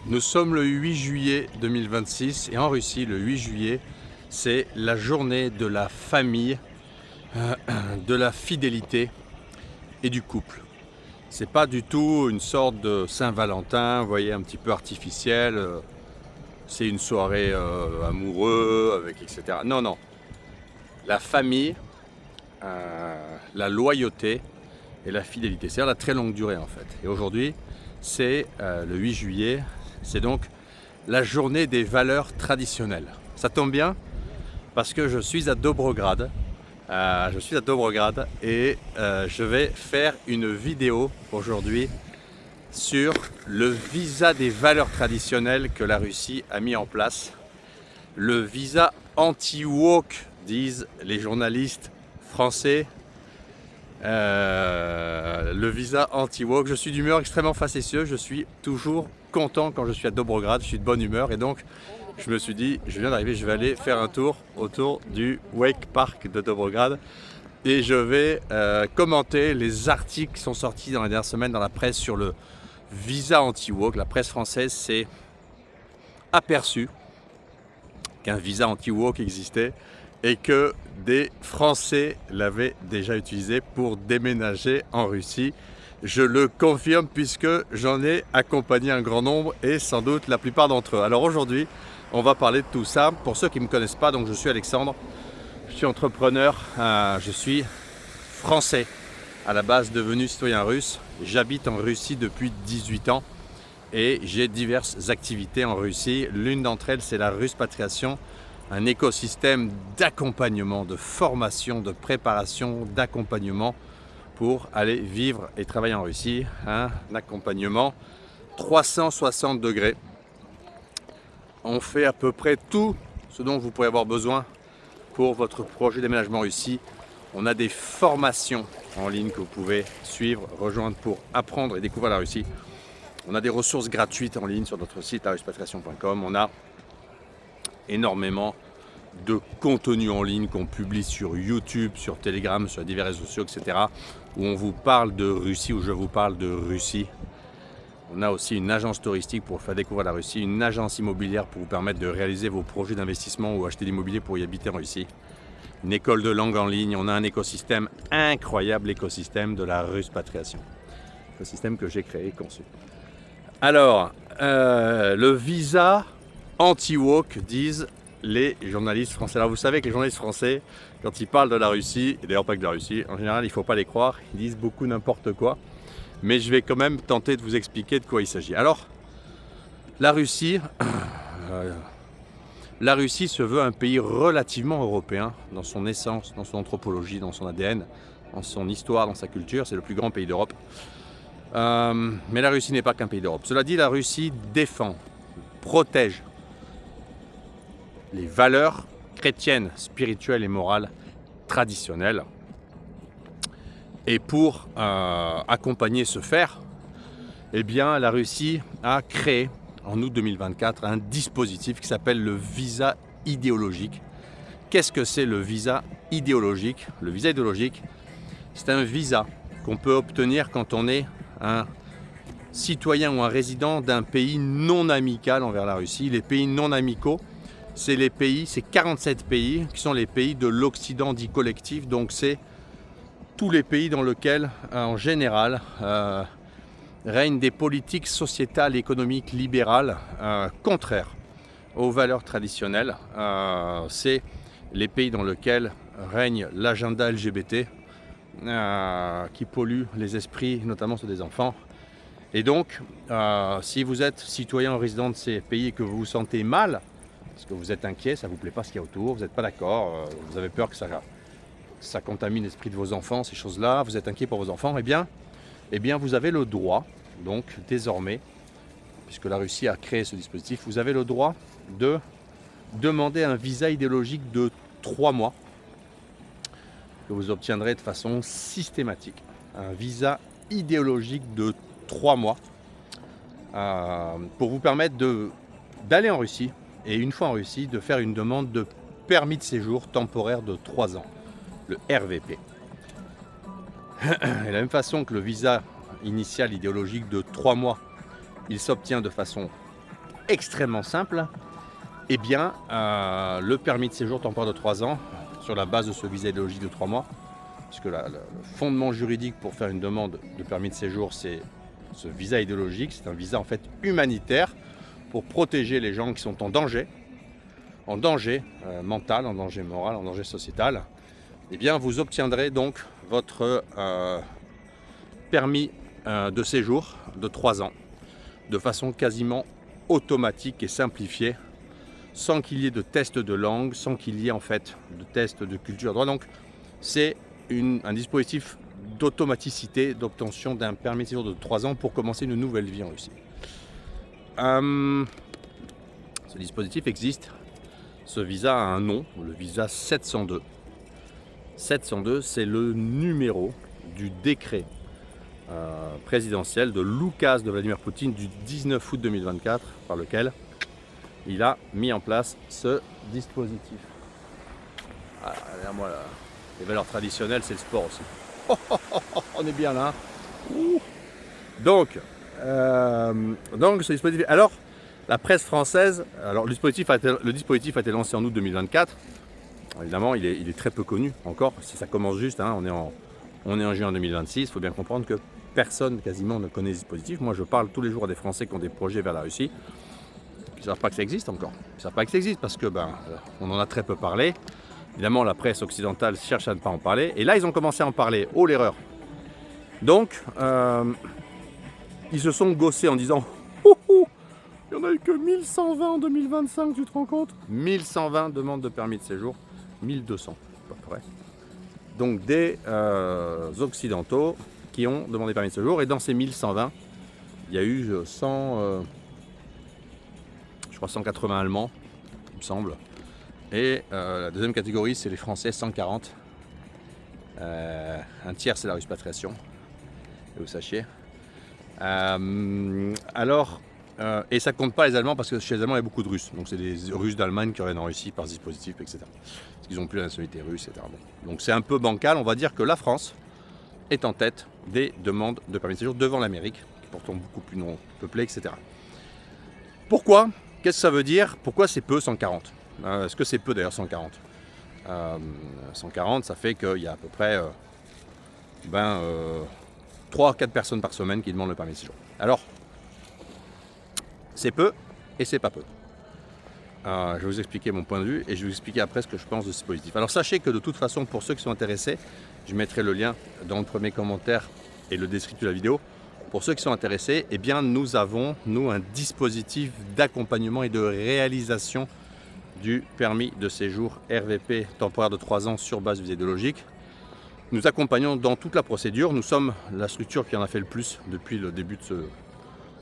Nous sommes le 8 juillet 2026 et en Russie, le 8 juillet, c'est la journée de la famille, de la fidélité et du couple. C'est pas du tout une sorte de Saint-Valentin, vous voyez, un petit peu artificiel. C'est une soirée amoureux, avec etc. Non, non. La famille, la loyauté et la fidélité. C'est-à-dire la très longue durée en fait. Et aujourd'hui, c'est le 8 juillet. C'est donc la journée des valeurs traditionnelles. Ça tombe bien parce que je suis à Dobrograd. Et je vais faire une vidéo aujourd'hui sur le visa des valeurs traditionnelles que la Russie a mis en place. Le visa anti-woke, disent les journalistes français. Le visa anti-woke. Je suis d'humeur extrêmement facétieuse. Je suis toujours content quand je suis à Dobrograd. Je suis de bonne humeur et donc je me suis dit, je viens d'arriver, je vais aller faire un tour autour du Wake Park de Dobrograd et je vais commenter les articles qui sont sortis dans les dernières semaines dans la presse sur le visa anti-woke. La presse française s'est aperçue qu'un visa anti-woke existait et que des Français l'avaient déjà utilisé pour déménager en Russie. Je le confirme puisque j'en ai accompagné un grand nombre et sans doute la plupart d'entre eux. Alors aujourd'hui, on va parler de tout ça. Pour ceux qui ne me connaissent pas, donc je suis Alexandre, je suis entrepreneur, je suis français, à la base devenu citoyen russe. J'habite en Russie depuis 18 ans et j'ai diverses activités en Russie. L'une d'entre elles, c'est la Ruspatriation, un écosystème d'accompagnement, de formation, de préparation, d'accompagnement pour aller vivre et travailler en Russie. Un accompagnement 360 degrés. On fait à peu près tout ce dont vous pourrez avoir besoin pour votre projet de déménagement en Russie. On a des formations en ligne que vous pouvez suivre, rejoindre pour apprendre et découvrir la Russie. On a des ressources gratuites en ligne sur notre site laruspatriation.com. On a énormément de contenu en ligne qu'on publie sur YouTube, sur Telegram, sur divers réseaux sociaux, etc. où on vous parle de Russie, où je vous parle de Russie. On a aussi une agence touristique pour faire découvrir la Russie, une agence immobilière pour vous permettre de réaliser vos projets d'investissement ou acheter de l'immobilier pour y habiter en Russie. Une école de langue en ligne, on a un écosystème incroyable, l'écosystème de la Ruspatriation. Écosystème que j'ai créé et conçu. Alors, le visa anti-woke, disent les journalistes français. Alors vous savez que les journalistes français, quand ils parlent de la Russie, et d'ailleurs pas que de la Russie, en général il ne faut pas les croire, ils disent beaucoup n'importe quoi. Mais je vais quand même tenter de vous expliquer de quoi il s'agit. Alors, la Russie se veut un pays relativement européen dans son essence, dans son anthropologie, dans son ADN, dans son histoire, dans sa culture. C'est le plus grand pays d'Europe. Mais la Russie n'est pas qu'un pays d'Europe. Cela dit, la Russie défend, protège les valeurs chrétiennes, spirituelles et morales traditionnelles. Et pour accompagner ce faire, eh bien, la Russie a créé en août 2024 un dispositif qui s'appelle le visa idéologique. Qu'est-ce que c'est le visa idéologique? Le visa idéologique, c'est un visa qu'on peut obtenir quand on est un citoyen ou un résident d'un pays non amical envers la Russie. Les pays non amicaux, c'est 47 pays qui sont les pays de l'Occident dit collectif. Donc c'est tous les pays dans lesquels, en général, règnent des politiques sociétales et économiques libérales contraires aux valeurs traditionnelles. C'est les pays dans lesquels règne l'agenda LGBT qui pollue les esprits, notamment ceux des enfants. Et donc, si vous êtes citoyen ou résident de ces pays et que vous vous sentez mal, parce que vous êtes inquiet, ça ne vous plaît pas ce qu'il y a autour, vous n'êtes pas d'accord, vous avez peur que ça contamine l'esprit de vos enfants, ces choses-là, vous êtes inquiet pour vos enfants, eh bien vous avez le droit, donc désormais, puisque la Russie a créé ce dispositif, vous avez le droit de demander un visa idéologique de 3 mois que vous obtiendrez de façon systématique. Un visa idéologique de 3 mois pour vous permettre d'aller en Russie et une fois en Russie, de faire une demande de permis de séjour temporaire de 3 ans, le RVP. Et de la même façon que le visa initial idéologique de 3 mois, il s'obtient de façon extrêmement simple. Eh bien, le permis de séjour temporaire de 3 ans, sur la base de ce visa idéologique de 3 mois, puisque le fondement juridique pour faire une demande de permis de séjour, c'est ce visa idéologique. C'est un visa en fait humanitaire pour protéger les gens qui sont en danger mental, en danger moral, en danger sociétal. Eh bien, vous obtiendrez donc votre permis de séjour de 3 ans de façon quasiment automatique et simplifiée, sans qu'il y ait de tests de langue, sans qu'il y ait en fait de tests de culture. Donc c'est un dispositif d'automaticité d'obtention d'un permis de séjour de 3 ans pour commencer une nouvelle vie en Russie. Ce dispositif existe. Ce visa a un nom, le visa 702. 702, c'est le numéro du décret présidentiel de l'oukase de Vladimir Poutine du 19 août 2024 par lequel il a mis en place ce dispositif. Ah, derrière moi, là, les valeurs traditionnelles, c'est le sport aussi. On est bien là. Donc, ce dispositif. Alors, la presse française, alors le dispositif a été lancé en août 2024. Évidemment, il est très peu connu encore. Ça commence juste. Hein, on est en juin 2026. Il faut bien comprendre que personne quasiment ne connaît ce dispositif. Moi, je parle tous les jours à des Français qui ont des projets vers la Russie. Ils ne savent pas que ça existe encore. Ils ne savent pas que ça existe parce que on en a très peu parlé. Évidemment, la presse occidentale cherche à ne pas en parler. Et là, ils ont commencé à en parler. Oh, l'erreur. Donc, ils se sont gossés en disant il n'y en a eu que 1120 en 2025, tu te rends compte? 1120 demandes de permis de séjour, 1200 à peu près. Donc des occidentaux qui ont demandé permis de séjour. Et dans ces 1120, il y a eu 180 Allemands, il me semble. Et la deuxième catégorie, c'est les Français, 140. Un tiers, c'est la Ruspatriation, que vous sachiez. Et ça compte pas les Allemands parce que chez les Allemands il y a beaucoup de Russes. Donc c'est des Russes d'Allemagne qui reviennent en Russie par ce dispositif, etc. Parce qu'ils n'ont plus la nationalité russe, etc. Bon. Donc c'est un peu bancal. On va dire que la France est en tête des demandes de permis de séjour devant l'Amérique, qui est pourtant beaucoup plus non peuplée, etc. Pourquoi? Qu'est-ce que ça veut dire? Pourquoi c'est peu 140? Est-ce que c'est peu d'ailleurs 140? 140, ça fait qu'il y a à peu près 3 à 4 personnes par semaine qui demandent le permis de séjour. Alors, c'est peu et c'est pas peu. Je vais vous expliquer mon point de vue et je vais vous expliquer après ce que je pense de ce dispositif. Alors sachez que de toute façon, pour ceux qui sont intéressés, je mettrai le lien dans le premier commentaire et le descriptif de la vidéo. Pour ceux qui sont intéressés, eh bien, nous avons, un dispositif d'accompagnement et de réalisation du permis de séjour RVP temporaire de 3 ans sur base visa idéologique. Nous accompagnons dans toute la procédure. Nous sommes la structure qui en a fait le plus depuis le début de ce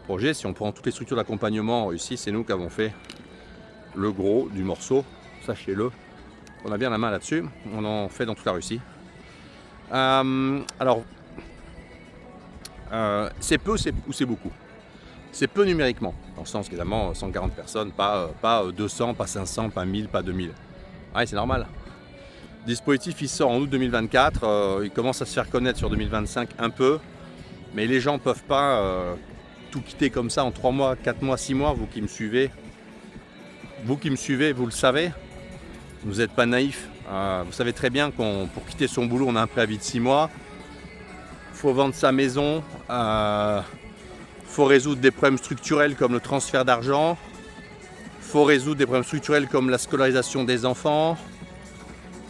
projet. Si on prend toutes les structures d'accompagnement ici, c'est nous qui avons fait le gros du morceau, sachez-le. On a bien la main là-dessus. On en fait dans toute la Russie. C'est peu ou c'est beaucoup? C'est peu numériquement, dans le sens qu'évidemment 140 personnes, pas 200, pas 500, pas 1000, pas 2000. Ouais, c'est normal. Le dispositif il sort en août 2024, il commence à se faire connaître sur 2025 un peu, mais les gens ne peuvent pas tout quitter comme ça en 3 mois, 4 mois, 6 mois. Vous qui me suivez, vous le savez, vous n'êtes pas naïfs. Vous savez très bien pour quitter son boulot, on a un préavis de 6 mois. Il faut vendre sa maison, faut résoudre des problèmes structurels comme le transfert d'argent, faut résoudre des problèmes structurels comme la scolarisation des enfants,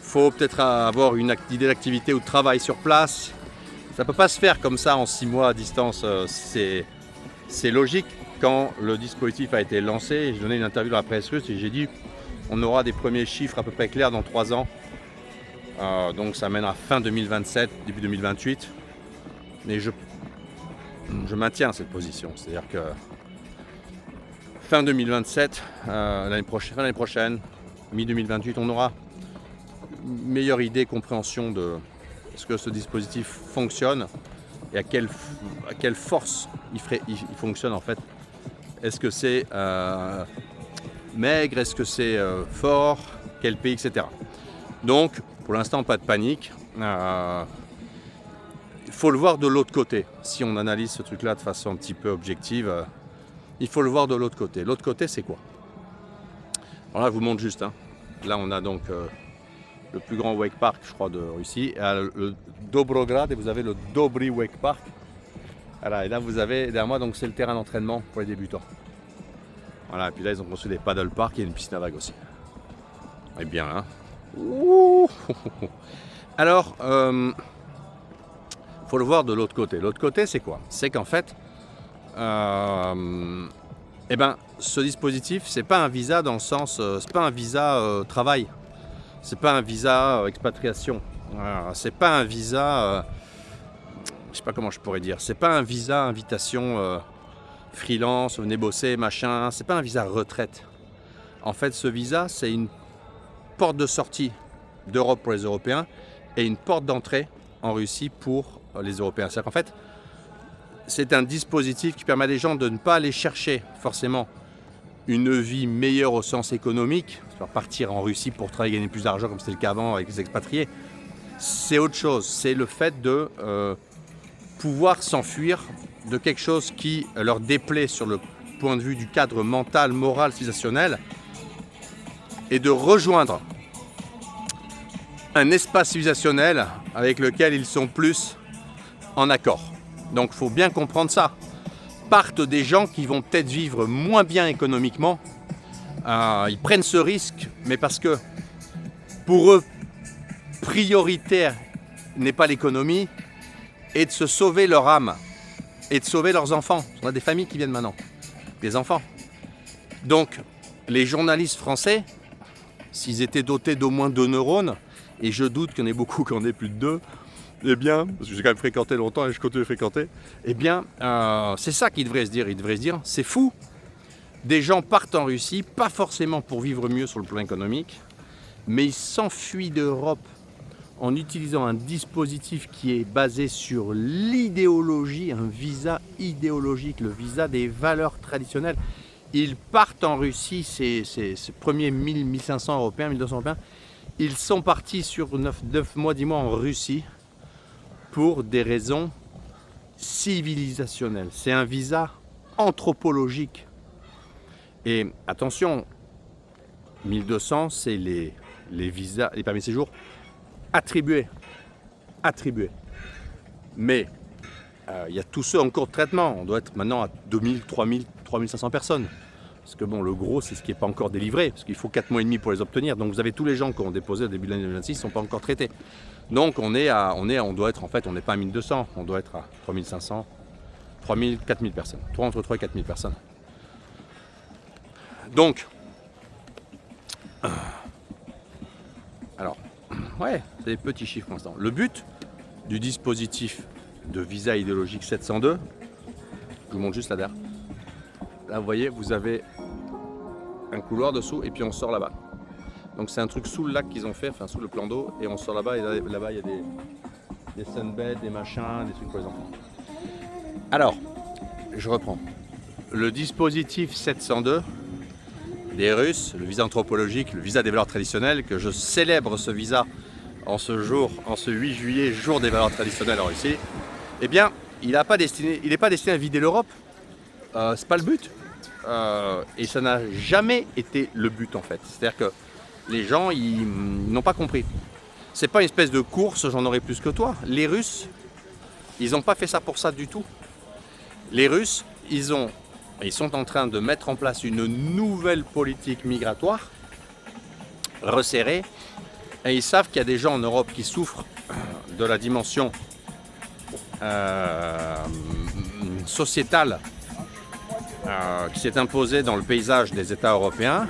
faut peut-être avoir une idée d'activité ou de travail sur place. Ça ne peut pas se faire comme ça en 6 mois à distance. C'est logique. Quand le dispositif a été lancé, j'ai donné une interview dans la presse russe et j'ai dit on aura des premiers chiffres à peu près clairs dans 3 ans. Donc ça mène à fin 2027, début 2028. Mais je maintiens cette position. C'est-à-dire que fin 2027, l'année prochaine, mi-2028, on aura une meilleure idée, compréhension de ce que ce dispositif fonctionne et à quelle force il fonctionne en fait. Est-ce que c'est maigre, est-ce que c'est fort, quel pays, etc. Donc pour l'instant pas de panique. Il faut le voir de l'autre côté. Si on analyse ce truc-là de façon un petit peu objective, il faut le voir de l'autre côté. L'autre côté, c'est quoi? Alors là, je vous montre juste. Hein. Là, on a donc le plus grand wake park, je crois, de Russie. Le Dobrograd, et vous avez le Dobry Wake Park. Voilà, et là, vous avez derrière moi, donc c'est le terrain d'entraînement pour les débutants. Voilà, et puis là, ils ont construit des paddle parks et une piscine à vagues aussi. Et bien, hein. Ouh. Alors, faut le voir de l'autre côté. L'autre côté, c'est quoi? C'est qu'en fait, eh ben, ce dispositif, c'est pas un visa dans le sens, c'est pas un visa travail, c'est pas un visa expatriation, c'est pas un visa, je sais pas comment je pourrais dire, c'est pas un visa invitation freelance, venez bosser, machin, c'est pas un visa retraite. En fait, ce visa, c'est une porte de sortie d'Europe pour les Européens et une porte d'entrée en Russie pour les Européens. C'est-à-dire qu'en fait, c'est un dispositif qui permet à des gens de ne pas aller chercher forcément une vie meilleure au sens économique, partir en Russie pour travailler et gagner plus d'argent comme c'était le cas avant avec les expatriés. C'est autre chose, c'est le fait de pouvoir s'enfuir de quelque chose qui leur déplaît sur le point de vue du cadre mental, moral, civilisationnel et de rejoindre un espace civilisationnel avec lequel ils sont plus en accord. Donc il faut bien comprendre ça. Partent des gens qui vont peut-être vivre moins bien économiquement. Ils prennent ce risque, mais parce que pour eux, prioritaire n'est pas l'économie, et de se sauver leur âme, et de sauver leurs enfants. On a des familles qui viennent maintenant, des enfants. Donc les journalistes français, s'ils étaient dotés d'au moins 2 neurones, et je doute qu'il y en ait beaucoup qui en aient plus de 2, eh bien, parce que j'ai quand même fréquenté longtemps et je continue de fréquenter, eh bien, c'est ça qu'ils devraient se dire. Ils devraient se dire, c'est fou, des gens partent en Russie, pas forcément pour vivre mieux sur le plan économique, mais ils s'enfuient d'Europe en utilisant un dispositif qui est basé sur l'idéologie, un visa idéologique, le visa des valeurs traditionnelles. Ils partent en Russie, ces premiers 1000, 1500 Européens, 1200 Européens, ils sont partis sur 9 mois, 10 mois en Russie, pour des raisons civilisationnelles. C'est un visa anthropologique. Et attention, 1200, c'est les visas, les permis de séjour attribués. Mais il y a tous ceux en cours de traitement. On doit être maintenant à 2000, 3000, 3500 personnes. Parce que bon, le gros, c'est ce qui n'est pas encore délivré, parce qu'il faut 4 mois et demi pour les obtenir. Donc vous avez tous les gens qui ont déposé au début de l'année 2026 qui ne sont pas encore traités. Donc on doit être, en fait, on n'est pas à 1200, on doit être à 3500, 3000, 4000 personnes. Entre 3 et 4000 personnes. Donc, alors, ouais, c'est des petits chiffres pour l'instant. Le but du dispositif de visa idéologique 702, je vous montre juste là derrière. Là, vous voyez, vous avez un couloir dessous et puis on sort là-bas. Donc c'est un truc sous le lac qu'ils ont fait, enfin sous le plan d'eau, et on sort là-bas et là-bas il y a des sunbeds, des machins, des trucs pour les enfants. Alors, je reprends. Le dispositif 702 des Russes, le visa anthropologique, le visa des valeurs traditionnelles, que je célèbre ce visa en ce 8 juillet, jour des valeurs traditionnelles en Russie, eh bien, il n'est pas destiné à vider l'Europe. C'est pas le but. Et ça n'a jamais été le but en fait. C'est-à-dire que les gens, ils n'ont pas compris. C'est pas une espèce de course, j'en aurai plus que toi. Les Russes, ils n'ont pas fait ça pour ça du tout. Les Russes, ils sont en train de mettre en place une nouvelle politique migratoire resserrée. Et ils savent qu'il y a des gens en Europe qui souffrent de la dimension sociétale qui s'est imposée dans le paysage des États européens.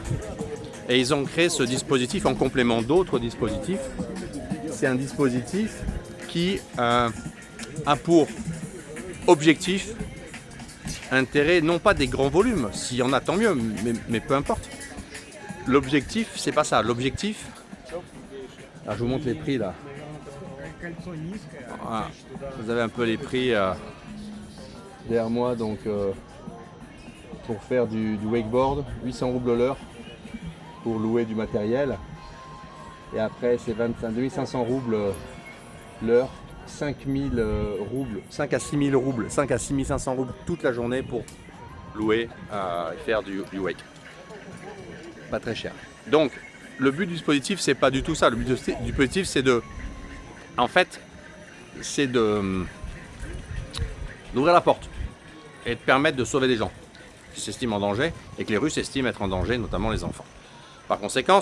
Et ils ont créé ce dispositif en complément d'autres dispositifs. C'est un dispositif qui a pour objectif intérêt non pas des grands volumes, s'il y en a tant mieux, mais peu importe. L'objectif, c'est pas ça. L'objectif, alors je vous montre les prix là. Voilà. Vous avez un peu les prix derrière moi, donc pour faire du wakeboard, 800 roubles l'heure pour louer du matériel. Et après c'est 2500 roubles l'heure, 5000 roubles, 5 à 6000 roubles, 5 à 6500 roubles toute la journée pour louer et faire du wake. Pas très cher. Donc, le but du dispositif, c'est pas du tout ça. Le but du dispositif, c'est de... En fait, c'est d'ouvrir la porte et de permettre de sauver des gens qui s'estiment en danger et que les Russes estiment être en danger, notamment les enfants. Par conséquent,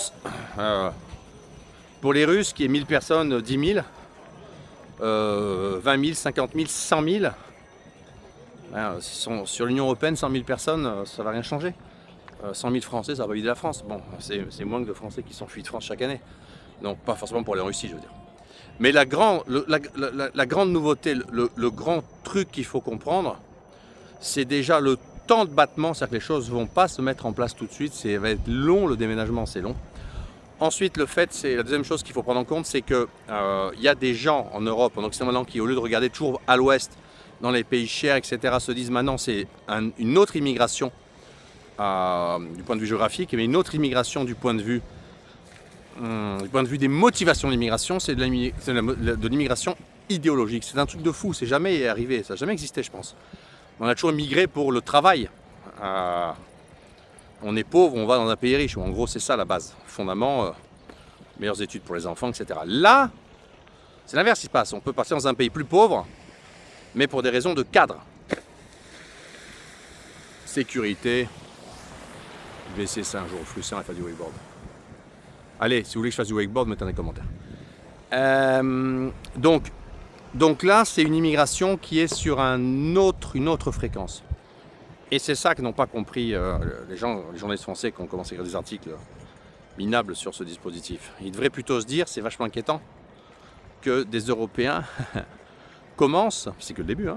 pour les Russes, qui est 1000 personnes, 10 000, 20 000, 50 000, 100 000, sur l'Union Européenne, 100 000 personnes, ça va rien changer. 100 000 Français, ça va vider la France. Bon, c'est moins que de Français qui s'enfuient de France chaque année. Donc pas forcément pour la Russie, je veux dire. Mais la grande nouveauté, le grand truc qu'il faut comprendre, c'est déjà le temps de battement, c'est-à-dire que les choses ne vont pas se mettre en place tout de suite, ça va être long, le déménagement c'est long. Ensuite, c'est la deuxième chose qu'il faut prendre en compte, c'est qu'il y a des gens en Europe, en Occident maintenant, qui au lieu de regarder toujours à l'ouest, dans les pays chers, etc., se disent maintenant c'est une autre immigration du point de vue géographique, mais une autre immigration du point de vue des motivations de l'immigration, c'est de l'immigration idéologique. C'est un truc de fou, c'est jamais arrivé, ça n'a jamais existé, je pense. On a toujours immigré pour le travail. On est pauvre, on va dans un pays riche. En gros, c'est ça la base. Fondamentalement, meilleures études pour les enfants, etc. Là, c'est l'inverse qui se passe. On peut partir dans un pays plus pauvre, mais pour des raisons de cadre. Sécurité. Je vais essayer ça un jour, frustrant et faire du wakeboard. Allez, si vous voulez que je fasse du wakeboard, mettez dans les commentaires. Donc là, c'est une immigration qui est sur une autre fréquence. Et c'est ça que n'ont pas compris les journalistes français qui ont commencé à écrire des articles minables sur ce dispositif. Ils devraient plutôt se dire, c'est vachement inquiétant, que des Européens commencent, c'est que le début,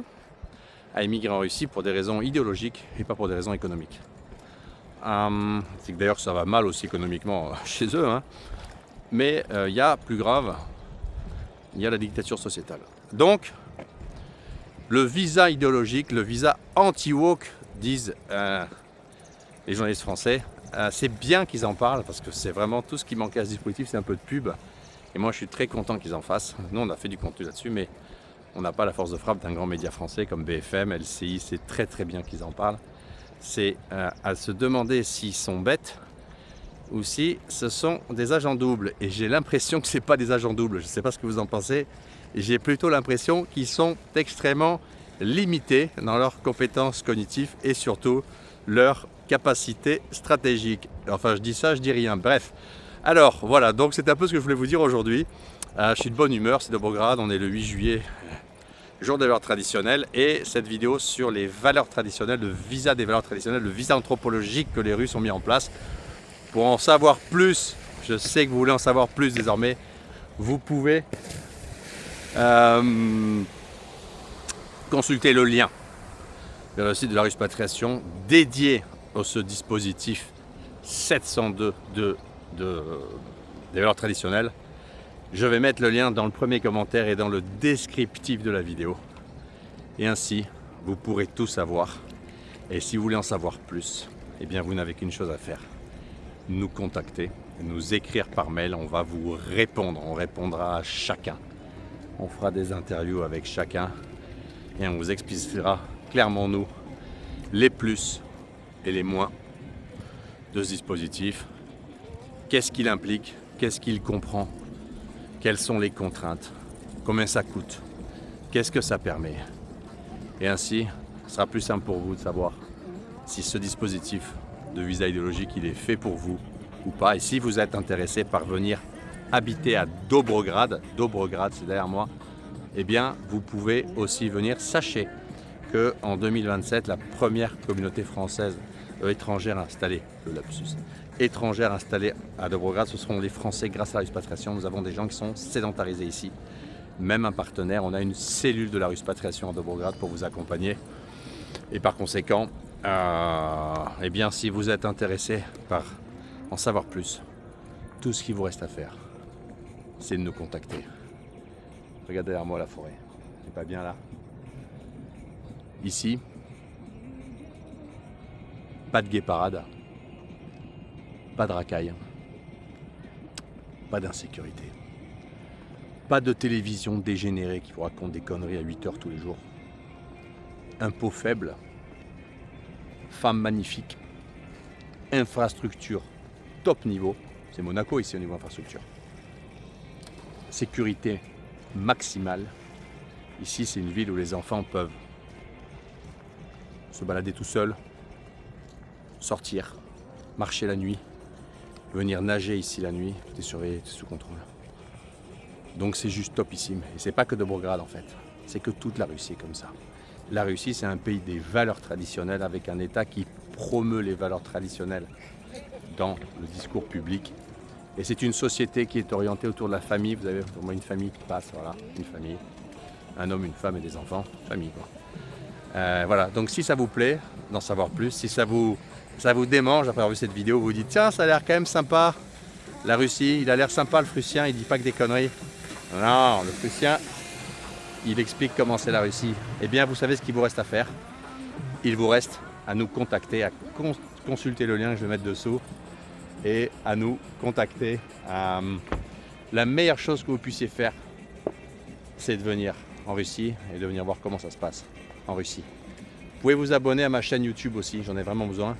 à émigrer en Russie pour des raisons idéologiques et pas pour des raisons économiques. C'est que d'ailleurs ça va mal aussi économiquement chez eux, mais il y a plus grave, il y a la dictature sociétale. Donc, le visa idéologique, le visa anti-woke, disent les journalistes français, c'est bien qu'ils en parlent parce que c'est vraiment tout ce qui manquait à ce dispositif, c'est un peu de pub. Et moi je suis très content qu'ils en fassent. Nous on a fait du contenu là-dessus, mais on n'a pas la force de frappe d'un grand média français comme BFM, LCI, c'est très très bien qu'ils en parlent. C'est à se demander s'ils sont bêtes ou si ce sont des agents doubles. Et j'ai l'impression que ce n'est pas des agents doubles, je ne sais pas ce que vous en pensez. J'ai plutôt l'impression qu'ils sont extrêmement limités dans leurs compétences cognitives et surtout leur capacité stratégique. Enfin, je dis ça, je dis rien. Bref. Alors, voilà, donc c'est un peu ce que je voulais vous dire aujourd'hui. Je suis de bonne humeur, c'est de Dobrograd, on est le 8 juillet, jour des valeurs traditionnelles, et cette vidéo sur les valeurs traditionnelles, le visa des valeurs traditionnelles, le visa anthropologique que les Russes ont mis en place. Pour en savoir plus, je sais que vous voulez en savoir plus désormais, vous pouvez consulter le lien vers le site de la Ruspatriation dédié à ce dispositif 702 des valeurs traditionnelles. Je vais mettre le lien dans le premier commentaire et dans le descriptif de la vidéo. Et ainsi, vous pourrez tout savoir. Et si vous voulez en savoir plus, eh bien vous n'avez qu'une chose à faire. Nous contacter, nous écrire par mail, on va vous répondre. On répondra à chacun. On fera des interviews avec chacun et on vous expliquera clairement nous les plus et les moins de ce dispositif. Qu'est-ce qu'il implique? Qu'est-ce qu'il comprend? Quelles sont les contraintes? Combien ça coûte? Qu'est-ce que ça permet? Et ainsi, ce sera plus simple pour vous de savoir si ce dispositif de visa idéologique il est fait pour vous ou pas. Et si vous êtes intéressé par venir habiter à Dobrograd, Dobrograd c'est derrière moi, eh bien vous pouvez aussi venir. Sachez qu'en 2027, la première communauté française étrangère installée, le lapsus, étrangère installée à Dobrograd, ce seront les Français grâce à la Ruspatriation. Nous avons des gens qui sont sédentarisés ici, même un partenaire. On a une cellule de la Ruspatriation à Dobrograd pour vous accompagner. Et par conséquent, eh bien, si vous êtes intéressé par en savoir plus, tout ce qu'il vous reste à faire, c'est de nous contacter. Regardez derrière moi la forêt, c'est pas bien là? Ici, pas de guéparade, pas de racailles, pas d'insécurité, pas de télévision dégénérée qui vous raconte des conneries à 8 heures tous les jours, impôts faibles, femmes magnifiques, infrastructure top niveau, c'est Monaco ici au niveau infrastructure, sécurité maximale. Ici c'est une ville où les enfants peuvent se balader tout seuls, sortir, marcher la nuit, venir nager ici la nuit, tout est surveillé, tout est sous contrôle. Donc c'est juste topissime. Et c'est pas que de Beograd en fait, c'est que toute la Russie est comme ça. La Russie c'est un pays des valeurs traditionnelles avec un État qui promeut les valeurs traditionnelles dans le discours public. Et c'est une société qui est orientée autour de la famille. Vous avez au moins une famille qui passe, voilà, une famille. Un homme, une femme et des enfants, famille quoi. Voilà, donc si ça vous plaît d'en savoir plus, si ça vous démange après avoir vu cette vidéo, vous vous dites tiens ça a l'air quand même sympa, la Russie, il a l'air sympa le Prussien, il dit pas que des conneries. Non, le Prussien, il explique comment c'est la Russie. Eh bien vous savez ce qu'il vous reste à faire. Il vous reste à nous contacter, à consulter le lien que je vais mettre dessous et à nous contacter. La meilleure chose que vous puissiez faire, c'est de venir en Russie et de venir voir comment ça se passe en Russie. Vous pouvez vous abonner à ma chaîne YouTube aussi, j'en ai vraiment besoin.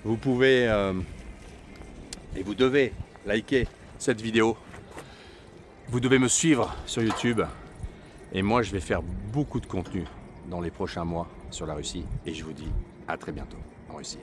Vous pouvez et vous devez liker cette vidéo. Vous devez me suivre sur YouTube. Et moi, je vais faire beaucoup de contenu dans les prochains mois sur la Russie. Et je vous dis à très bientôt en Russie.